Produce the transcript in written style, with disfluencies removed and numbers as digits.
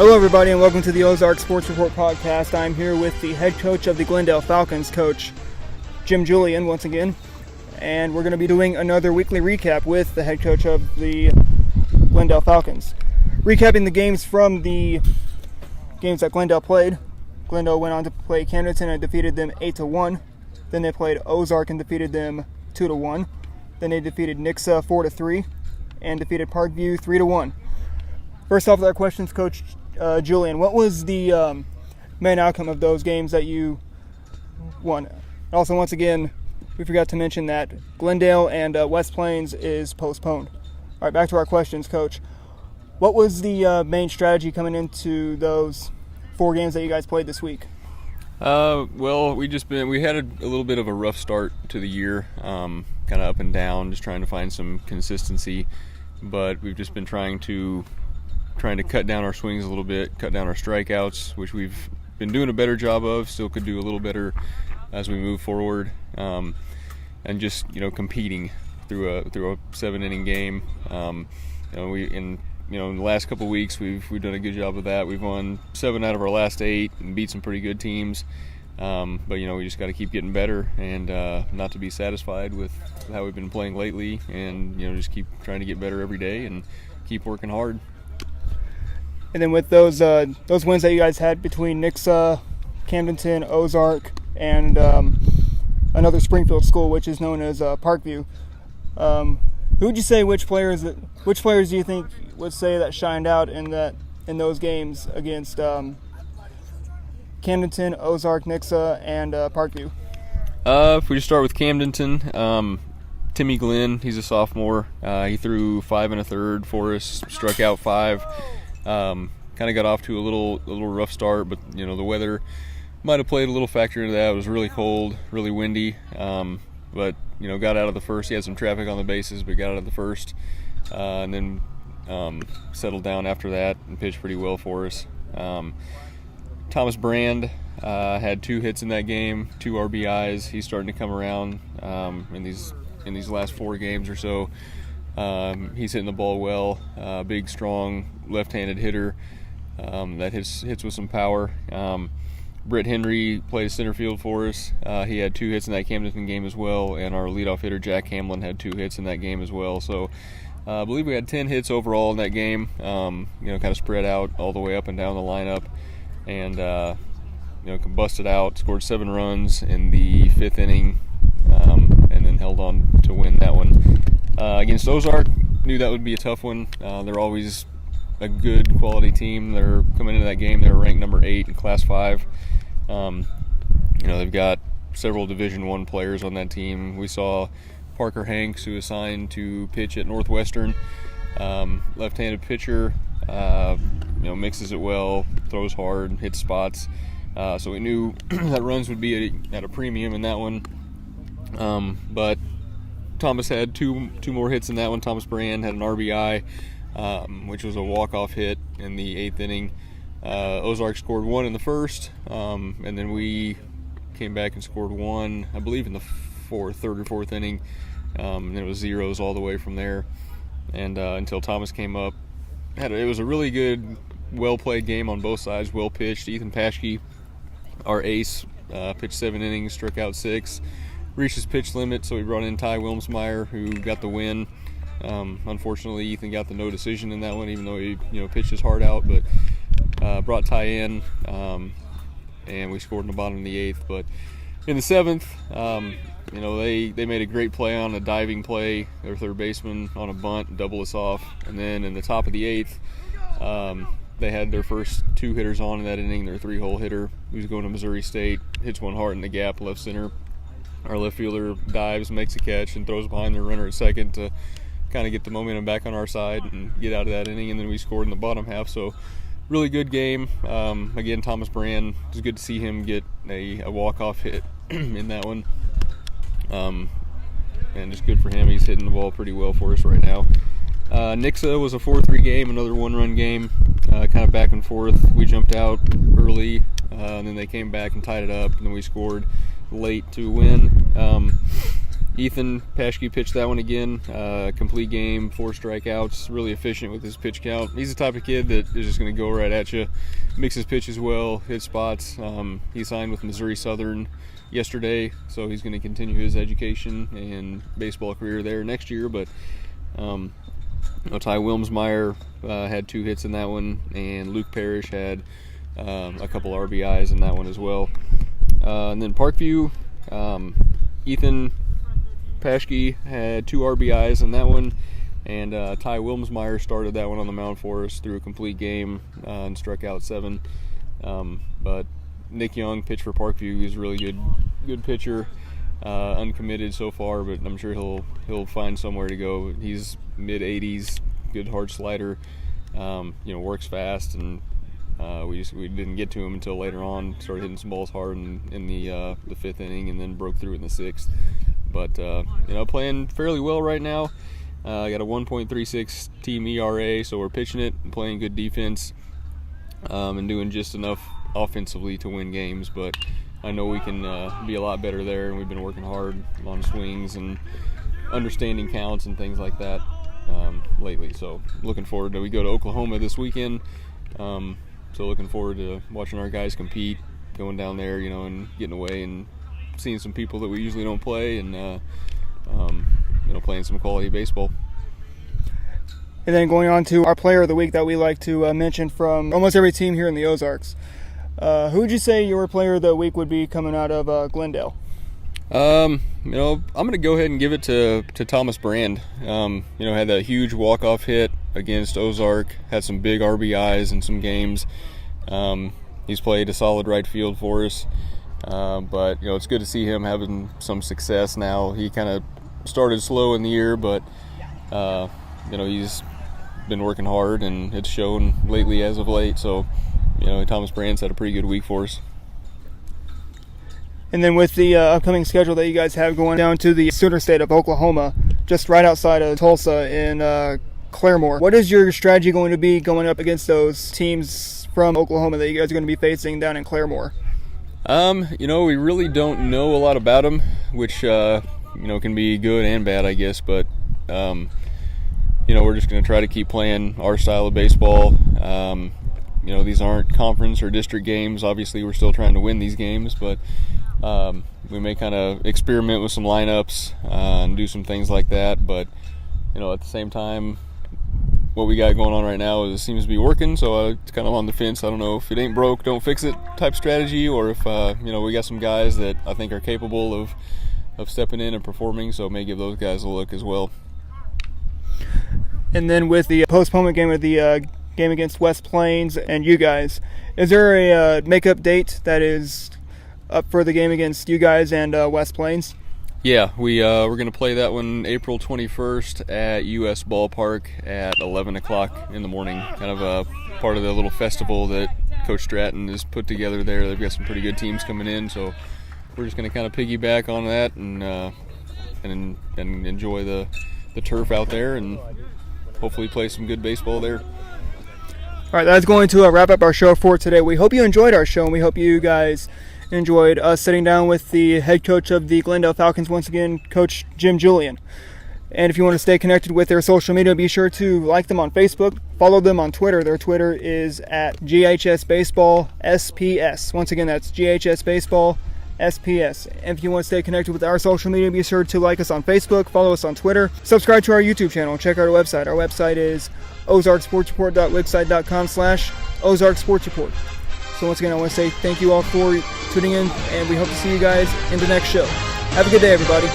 Hello, everybody, and welcome to the Ozarks Sports Report podcast. I'm here with the head coach of the Glendale Falcons, Coach Jim Julian, once again. And we're going to be doing another weekly recap with the head coach of the Glendale Falcons. Recapping the games from the games that Glendale played. Glendale went on to play Camdenton and defeated them 8-1. Then they played Ozark and defeated them 2-1. Then they defeated Nixa 4-3 and defeated Parkview 3-1. First off with our questions, Coach Julian, what was the main outcome of those games that you won? Also, once again, we forgot to mention that Glendale and West Plains is postponed. All right, back to our questions, Coach. What was the main strategy coming into those 4 games that you guys played this week? Well, we had a little bit of a rough start to the year, kind of up and down, just trying to find some consistency. But we've just been trying to cut down our swings a little bit, cut down our strikeouts, which we've been doing a better job of. Still could do a little better as we move forward, and just competing through a 7-inning game. In the last couple of weeks we've done a good job of that. We've won 7 out of our last 8 and beat some pretty good teams. But we just got to keep getting better and not to be satisfied with how we've been playing lately, and just keep trying to get better every day and keep working hard. And then with those wins that you guys had between Nixa, Camdenton, Ozark, and another Springfield school, which is known as Parkview, who would you say which players do you think would say that shined out in those games against Camdenton, Ozark, Nixa, and Parkview? If we just start with Camdenton, Timmy Glenn, he's a sophomore. He threw 5 1/3 for us, struck out 5. Kind of got off to a little rough start, but the weather might have played a little factor into that. It was really cold, really windy, but got out of the first. He had some traffic on the bases, but got out of the first, and then settled down after that and pitched pretty well for us. Thomas Brand had 2 hits in that game, 2 RBIs. He's starting to come around in these last 4 games or so. He's hitting the ball well. Big, strong, left-handed hitter that hits with some power. Britt Henry played center field for us. He had 2 hits in that Camdenton game as well, and our leadoff hitter Jack Hamlin had 2 hits in that game as well. So I believe we had 10 hits overall in that game. Kind of spread out all the way up and down the lineup, and busted out. Scored 7 runs in the 5th inning, and then held on to win that one. Against Ozark, knew that would be a tough one. They're always a good quality team. They're coming into that game. They're ranked number 8 in Class 5. They've got several Division I players on that team. We saw Parker Hanks, who is signed to pitch at Northwestern. Left-handed pitcher, mixes it well, throws hard, hits spots. So we knew that runs would be at a premium in that one. But Thomas had two more hits in that one. Thomas Brand had an RBI, which was a walk-off hit in the 8th inning. Ozark scored 1 in the first, and then we came back and scored 1, I believe, in the 3rd or 4th inning. And it was zeros all the way from there, and until Thomas came up. It was a really good, well-played game on both sides, well-pitched. Ethan Paschke, our ace, pitched 7 innings, struck out 6. Reached his pitch limit, so he brought in Ty Wilmsmeyer, who got the win. Unfortunately, Ethan got the no decision in that one, even though he pitched his heart out. But brought Ty in, and we scored in the bottom of the 8th. But in the 7th, they made a great play on a diving play. Their third baseman on a bunt, double us off. And then in the top of the 8th, they had their first 2 hitters on in that inning. Their 3-hole hitter, who's going to Missouri State, hits one hard in the gap, left center. Our left fielder dives, makes a catch, and throws behind their runner at second to kind of get the momentum back on our side and get out of that inning. And then we scored in the bottom half. So really good game. Again, Thomas Brand, it was good to see him get a walk-off hit in that one. And just good for him. He's hitting the ball pretty well for us right now. Nixa was a 4-3 game, another 1-run game, kind of back and forth. We jumped out early, and then they came back and tied it up, and then we scored late to win. Ethan Paschke pitched that one again. Complete game, 4 strikeouts, really efficient with his pitch count. He's the type of kid that is just going to go right at you, mixes pitches well, hit spots. He signed with Missouri Southern yesterday, so he's going to continue his education and baseball career there next year. But Ty Wilmsmeyer had 2 hits in that one, and Luke Parrish had a couple RBIs in that one as well. And then Parkview, Ethan Paschke had 2 RBIs in that one, and Ty Wilmsmeyer started that one on the mound for us through a complete game and struck out 7. But Nick Young pitched for Parkview. He's a really good pitcher, uncommitted so far, but I'm sure he'll find somewhere to go. He's mid-80s, good hard slider, works fast, and we didn't get to him until later on. Started hitting some balls hard in the 5th inning, and then broke through in the 6th. But playing fairly well right now. Got a 1.36 team ERA, so we're pitching it and playing good defense, and doing just enough offensively to win games. But I know we can be a lot better there, and we've been working hard on swings and understanding counts and things like that lately. So looking forward to, we go to Oklahoma this weekend. So looking forward to watching our guys compete, going down there, and getting away and seeing some people that we usually don't play, and playing some quality baseball. And then going on to our player of the week that we like to mention from almost every team here in the Ozarks. Who would you say your player of the week would be coming out of Glendale? I'm going to go ahead and give it to Thomas Brand. Had that huge walk-off hit against Ozark, had some big RBIs in some games. He's played a solid right field for us. But it's good to see him having some success now. He kind of started slow in the year, but he's been working hard, and it's shown lately as of late. So Thomas Brand's had a pretty good week for us. And then with the upcoming schedule that you guys have going down to the Sooner State of Oklahoma, just right outside of Tulsa in Claremore, what is your strategy going to be going up against those teams from Oklahoma that you guys are going to be facing down in Claremore? We really don't know a lot about them, which can be good and bad, I guess. But we're just going to try to keep playing our style of baseball. These aren't conference or district games. Obviously, we're still trying to win these games, but we may kind of experiment with some lineups and do some things like that. But at the same time, what we got going on right now seems to be working, so it's kind of on the fence. I don't know if it ain't broke, don't fix it type strategy, or if we got some guys that I think are capable of stepping in and performing, so may give those guys a look as well. And then with the postponement game of the game against West Plains and you guys, is there a makeup date that is up for the game against you guys and West Plains? Yeah, we're going to play that one April 21st at US Ballpark at 11 o'clock in the morning. Kind of a part of the little festival that Coach Stratton has put together there. They've got some pretty good teams coming in, so we're just going to kind of piggyback on that and enjoy the turf out there and hopefully play some good baseball there. All right, that's going to wrap up our show for today. We hope you enjoyed our show, and we hope you guys enjoyed us sitting down with the head coach of the Glendale Falcons once again, Coach Jim Julian. And if you want to stay connected with their social media, be sure to like them on Facebook, follow them on Twitter. Their Twitter is at GHS Baseball SPS. Once again, that's GHS Baseball SPS. And if you want to stay connected with our social media, be sure to like us on Facebook, follow us on Twitter, subscribe to our YouTube channel, check out our website. Our website is ozarksportsreport.wixsite.com/Ozarks Sports Report. So once again, I want to say thank you all for tuning in, and we hope to see you guys in the next show. Have a good day, everybody.